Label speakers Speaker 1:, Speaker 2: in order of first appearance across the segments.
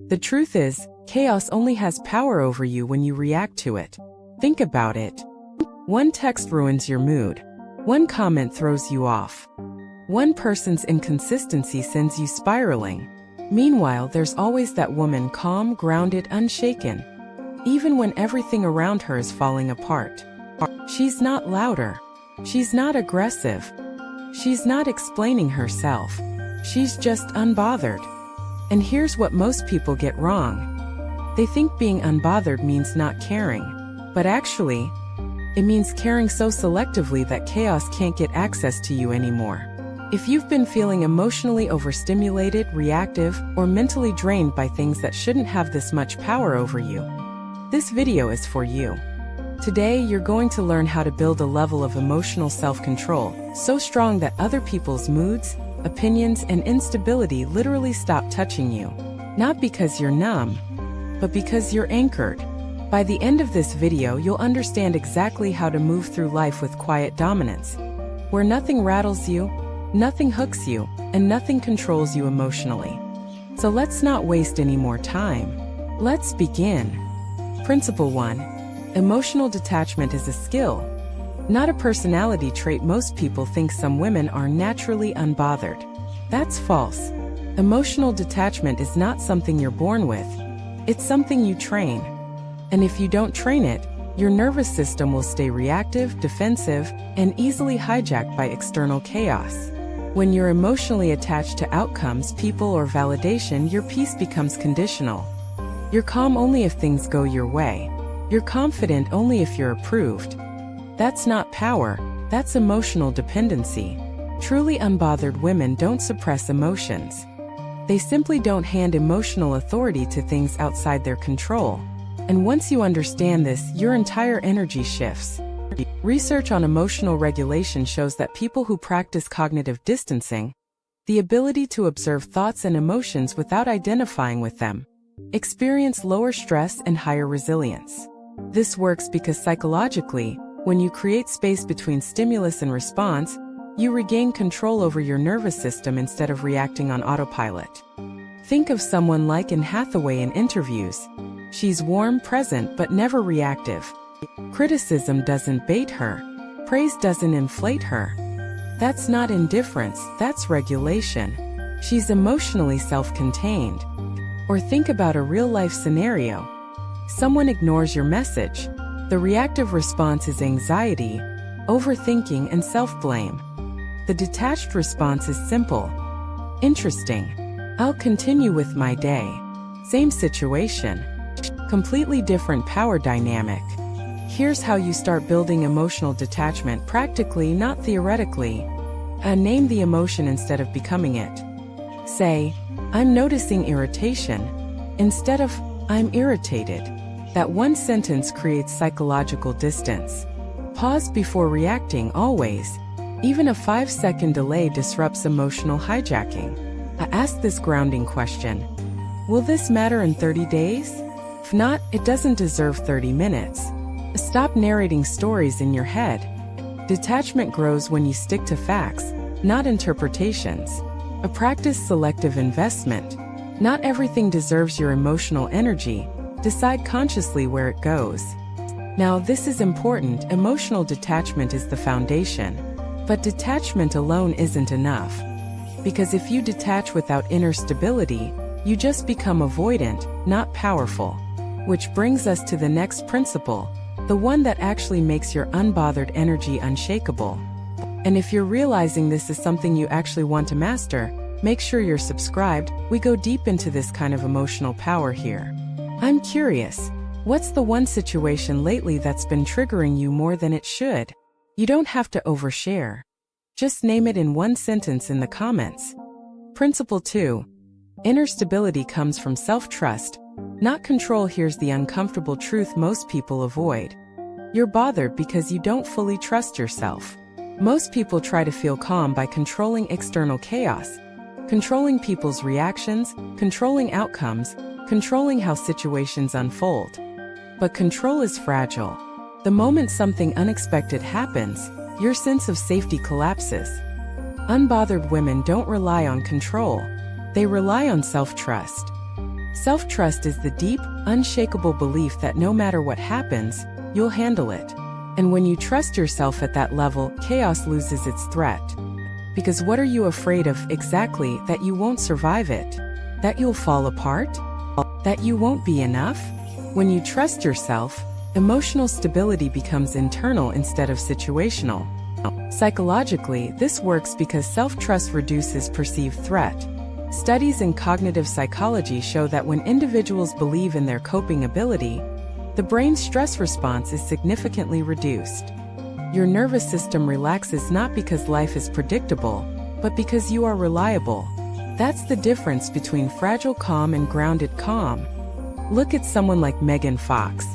Speaker 1: The truth is, chaos only has power over you when you react to it. Think about it. One text ruins your mood. One comment throws you off. One person's inconsistency sends you spiraling. Meanwhile, there's always that woman, calm, grounded, unshaken, even when everything around her is falling apart. She's not louder. She's not aggressive. She's not explaining herself. She's just unbothered. And here's what most people get wrong. They think being unbothered means not caring. But actually, it means caring so selectively that chaos can't get access to you anymore. If you've been feeling emotionally overstimulated, reactive, or mentally drained by things that shouldn't have this much power over you, this video is for you. Today, you're going to learn how to build a level of emotional self-control so strong that other people's moods, opinions, and instability literally stop touching you. Not because you're numb, but because you're anchored. By the end of this video, you'll understand exactly how to move through life with quiet dominance, where nothing rattles you, nothing hooks you, and nothing controls you emotionally. So let's not waste any more time. Let's begin. Principle 1. Emotional detachment is a skill, not a personality trait. Most people think some women are naturally unbothered. That's false. Emotional detachment is not something you're born with. It's something you train. And if you don't train it, your nervous system will stay reactive, defensive, and easily hijacked by external chaos. When you're emotionally attached to outcomes, people, or validation, your peace becomes conditional. You're calm only if things go your way. You're confident only if you're approved. That's not power, that's emotional dependency. Truly unbothered women don't suppress emotions. They simply don't hand emotional authority to things outside their control. And once you understand this, your entire energy shifts. Research on emotional regulation shows that people who practice cognitive distancing, the ability to observe thoughts and emotions without identifying with them, experience lower stress and higher resilience. This works because psychologically, when you create space between stimulus and response, you regain control over your nervous system instead of reacting on autopilot. Think of someone like Anne Hathaway in interviews. She's warm, present, but never reactive. Criticism doesn't bait her. Praise doesn't inflate her. That's not indifference, that's regulation. She's emotionally self-contained. Or think about a real-life scenario. Someone ignores your message. The reactive response is anxiety, overthinking, and self-blame. The detached response is simple. Interesting. I'll continue with my day. Same situation. Completely different power dynamic. Here's how you start building emotional detachment practically, not theoretically. Name the emotion instead of becoming it. Say, I'm noticing irritation, instead of, I'm irritated. That one sentence creates psychological distance. Pause before reacting always. Even a 5-second delay disrupts emotional hijacking. I ask this grounding question. Will this matter in 30 days? If not, it doesn't deserve 30 minutes. Stop narrating stories in your head. Detachment grows when you stick to facts, not interpretations. Practice selective investment. Not everything deserves your emotional energy. Decide consciously where it goes. Now, this is important. Emotional detachment is the foundation. But detachment alone isn't enough. Because if you detach without inner stability, you just become avoidant, not powerful. Which brings us to the next principle, the one that actually makes your unbothered energy unshakable. And if you're realizing this is something you actually want to master, make sure you're subscribed. We go deep into this kind of emotional power here. I'm curious, what's the one situation lately that's been triggering you more than it should? You don't have to overshare. Just name it in one sentence in the comments. Principle 2. Inner stability comes from self-trust, not control. Here's the uncomfortable truth most people avoid. You're bothered because you don't fully trust yourself. Most people try to feel calm by controlling external chaos, controlling people's reactions, controlling outcomes, controlling how situations unfold. But control is fragile. The moment something unexpected happens, your sense of safety collapses. Unbothered women don't rely on control. They rely on self-trust. Self-trust is the deep, unshakable belief that no matter what happens, you'll handle it. And when you trust yourself at that level, chaos loses its threat. Because what are you afraid of exactly? That you won't survive it? That you'll fall apart? That you won't be enough? When you trust yourself, emotional stability becomes internal instead of situational. Psychologically, this works because self-trust reduces perceived threat. Studies in cognitive psychology show that when individuals believe in their coping ability, the brain's stress response is significantly reduced. Your nervous system relaxes not because life is predictable, but because you are reliable. That's the difference between fragile calm and grounded calm. Look at someone like Megan Fox.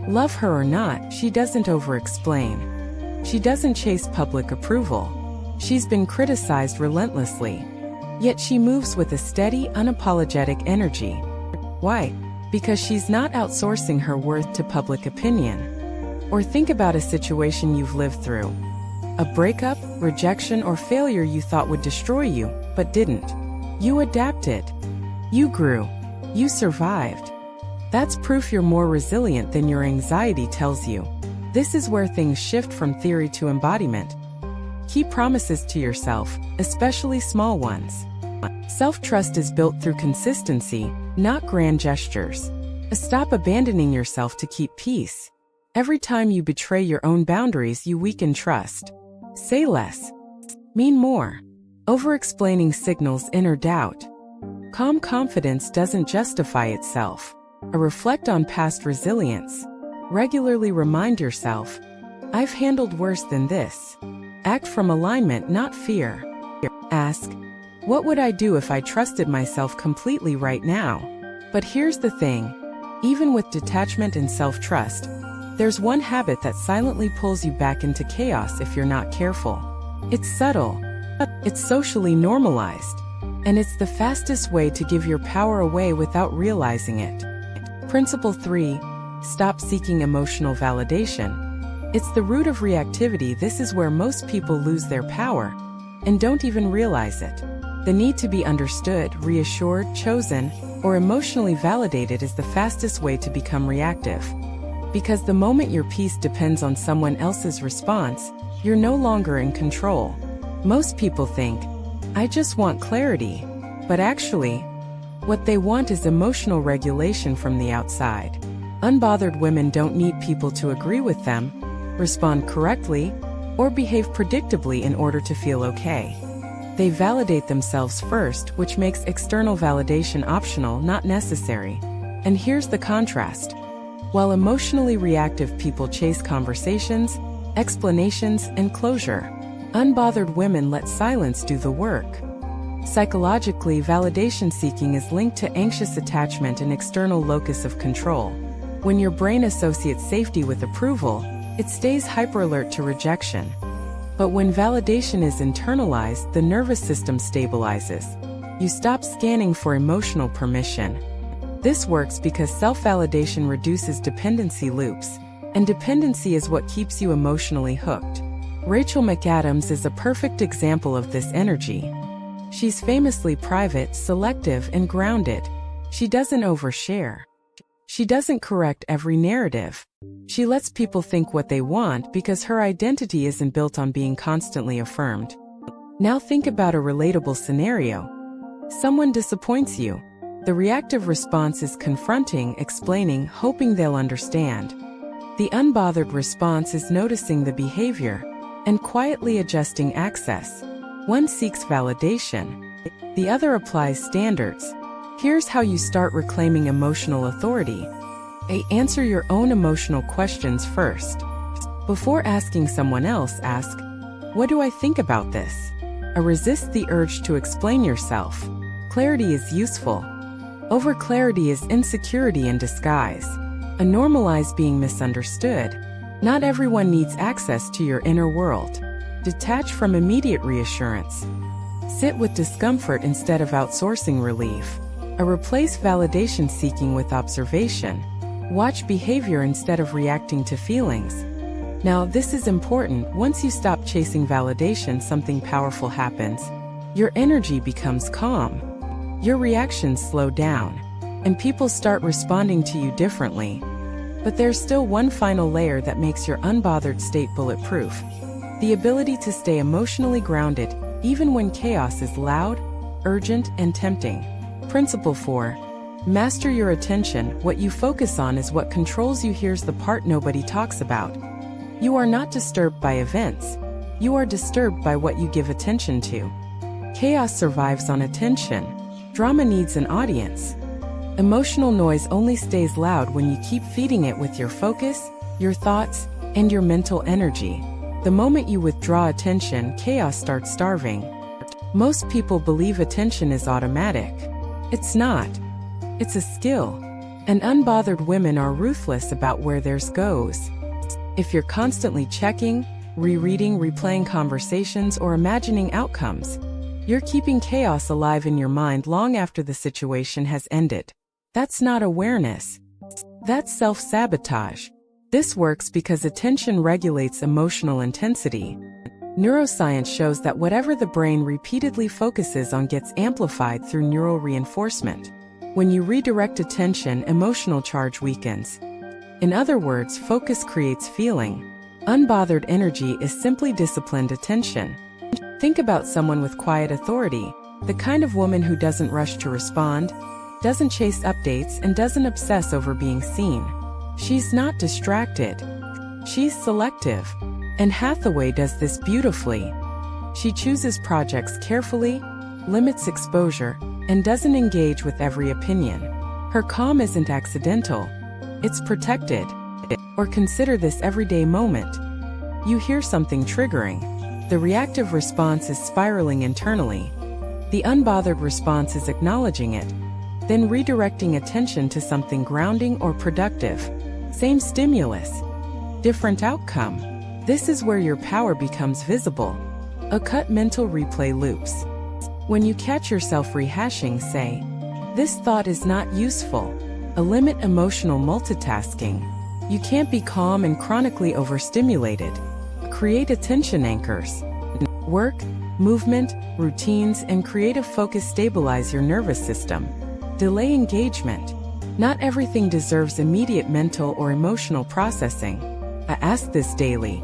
Speaker 1: Love her or not, she doesn't over-explain. She doesn't chase public approval. She's been criticized relentlessly. Yet she moves with a steady, unapologetic energy. Why? Because she's not outsourcing her worth to public opinion. Or think about a situation you've lived through. A breakup, rejection, or failure you thought would destroy you, but didn't. You adapted. You grew. You survived. That's proof you're more resilient than your anxiety tells you. This is where things shift from theory to embodiment. Keep promises to yourself, especially small ones. Self-trust is built through consistency, not grand gestures. Stop abandoning yourself to keep peace. Every time you betray your own boundaries, you weaken trust. Say less. Mean more. Over-explaining signals inner doubt. Calm confidence doesn't justify itself. Reflect on past resilience. Regularly remind yourself, I've handled worse than this. Act from alignment, not fear. Ask, what would I do if I trusted myself completely right now? But here's the thing. Even with detachment and self-trust, there's one habit that silently pulls you back into chaos if you're not careful. It's subtle. It's socially normalized. And it's the fastest way to give your power away without realizing it. Principle 3. Stop seeking emotional validation. It's the root of reactivity. This is where most people lose their power and don't even realize it. The need to be understood, reassured, chosen, or emotionally validated is the fastest way to become reactive. Because the moment your peace depends on someone else's response, you're no longer in control. Most people think, I just want clarity. But actually, what they want is emotional regulation from the outside. Unbothered women don't need people to agree with them, respond correctly, or behave predictably in order to feel okay. They validate themselves first, which makes external validation optional, not necessary. And here's the contrast. While emotionally reactive people chase conversations, explanations, and closure, unbothered women let silence do the work. Psychologically, validation seeking is linked to anxious attachment and external locus of control. When your brain associates safety with approval, it stays hyperalert to rejection. But when validation is internalized, the nervous system stabilizes. You stop scanning for emotional permission. This works because self-validation reduces dependency loops, and dependency is what keeps you emotionally hooked. Rachel McAdams is a perfect example of this energy. She's famously private, selective, and grounded. She doesn't overshare. She doesn't correct every narrative. She lets people think what they want because her identity isn't built on being constantly affirmed. Now think about a relatable scenario. Someone disappoints you. The reactive response is confronting, explaining, hoping they'll understand. The unbothered response is noticing the behavior and quietly adjusting access. One seeks validation. The other applies standards. Here's how you start reclaiming emotional authority. Answer your own emotional questions first. Before asking someone else, ask, what do I think about this? Resist the urge to explain yourself. Clarity is useful. Overclarity is insecurity in disguise. Normalize being misunderstood. Not everyone needs access to your inner world. Detach from immediate reassurance. Sit with discomfort instead of outsourcing relief. Replace validation seeking with observation. Watch behavior instead of reacting to feelings. Now, this is important. Once you stop chasing validation, something powerful happens. Your energy becomes calm. Your reactions slow down. and people start responding to you differently. But there's still one final layer that makes your unbothered state bulletproof: the ability to stay emotionally grounded, even when chaos is loud, urgent, and tempting. Principle 4. Master your attention. What you focus on is what controls you. Here's the part nobody talks about. You are not disturbed by events. You are disturbed by what you give attention to. Chaos survives on attention. Drama needs an audience. Emotional noise only stays loud when you keep feeding it with your focus, your thoughts, and your mental energy. The moment you withdraw attention, chaos starts starving. Most people believe attention is automatic. It's not. It's a skill. And unbothered women are ruthless about where theirs goes. If you're constantly checking, rereading, replaying conversations, or imagining outcomes, you're keeping chaos alive in your mind long after the situation has ended. That's not awareness. That's self-sabotage. This works because attention regulates emotional intensity. Neuroscience shows that whatever the brain repeatedly focuses on gets amplified through neural reinforcement. When you redirect attention, emotional charge weakens. In other words, focus creates feeling. Unbothered energy is simply disciplined attention. Think about someone with quiet authority, the kind of woman who doesn't rush to respond, doesn't chase updates, and doesn't obsess over being seen. She's not distracted. She's selective. And Hathaway does this beautifully. She chooses projects carefully, limits exposure, and doesn't engage with every opinion. Her calm isn't accidental. It's protected. Or consider this everyday moment. You hear something triggering. The reactive response is spiraling internally. The unbothered response is acknowledging it, then redirecting attention to something grounding or productive. Same stimulus, different outcome. This is where your power becomes visible. A cut mental replay loops. When you catch yourself rehashing, say, "This thought is not useful." Limit emotional multitasking. You can't be calm and chronically overstimulated. Create attention anchors. Work, movement, routines, and creative focus stabilize your nervous system. Delay engagement. Not everything deserves immediate mental or emotional processing. I ask this daily.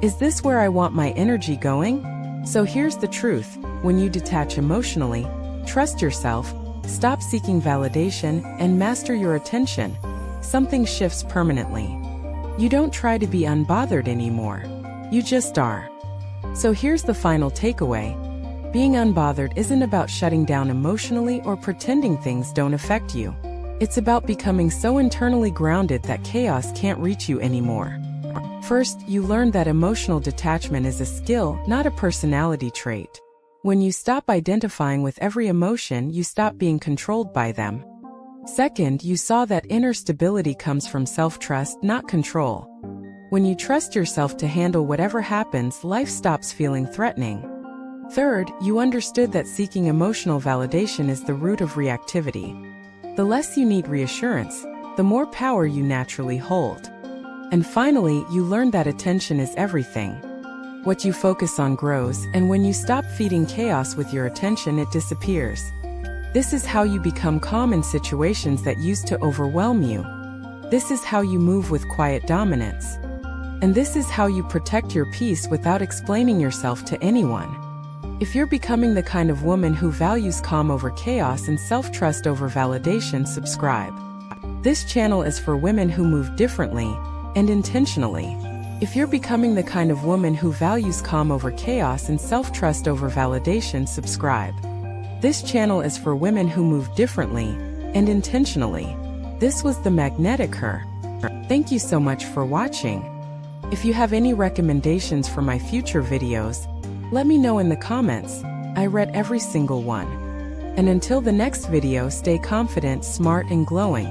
Speaker 1: Is this where I want my energy going? So here's the truth. When you detach emotionally, trust yourself, stop seeking validation, and master your attention, something shifts permanently. You don't try to be unbothered anymore. You just are. So here's the final takeaway. Being unbothered isn't about shutting down emotionally or pretending things don't affect you. It's about becoming so internally grounded that chaos can't reach you anymore. First, you learn that emotional detachment is a skill, not a personality trait. When you stop identifying with every emotion, you stop being controlled by them. Second, you saw that inner stability comes from self-trust, not control. When you trust yourself to handle whatever happens, life stops feeling threatening. Third, you understood that seeking emotional validation is the root of reactivity. The less you need reassurance, the more power you naturally hold. And finally, you learn that attention is everything. What you focus on grows, and when you stop feeding chaos with your attention, it disappears. This is how you become calm in situations that used to overwhelm you. This is how you move with quiet dominance. And this is how you protect your peace without explaining yourself to anyone. If you're becoming the kind of woman who values calm over chaos and self-trust over validation, subscribe. This channel is for women who move differently and intentionally. If you're becoming the kind of woman who values calm over chaos and self-trust over validation, subscribe. This channel is for women who move differently and intentionally. This was the Magnetic Her. Thank you so much for watching. If you have any recommendations for my future videos, let me know in the comments. I read every single one. And until the next video, stay confident, smart, and glowing.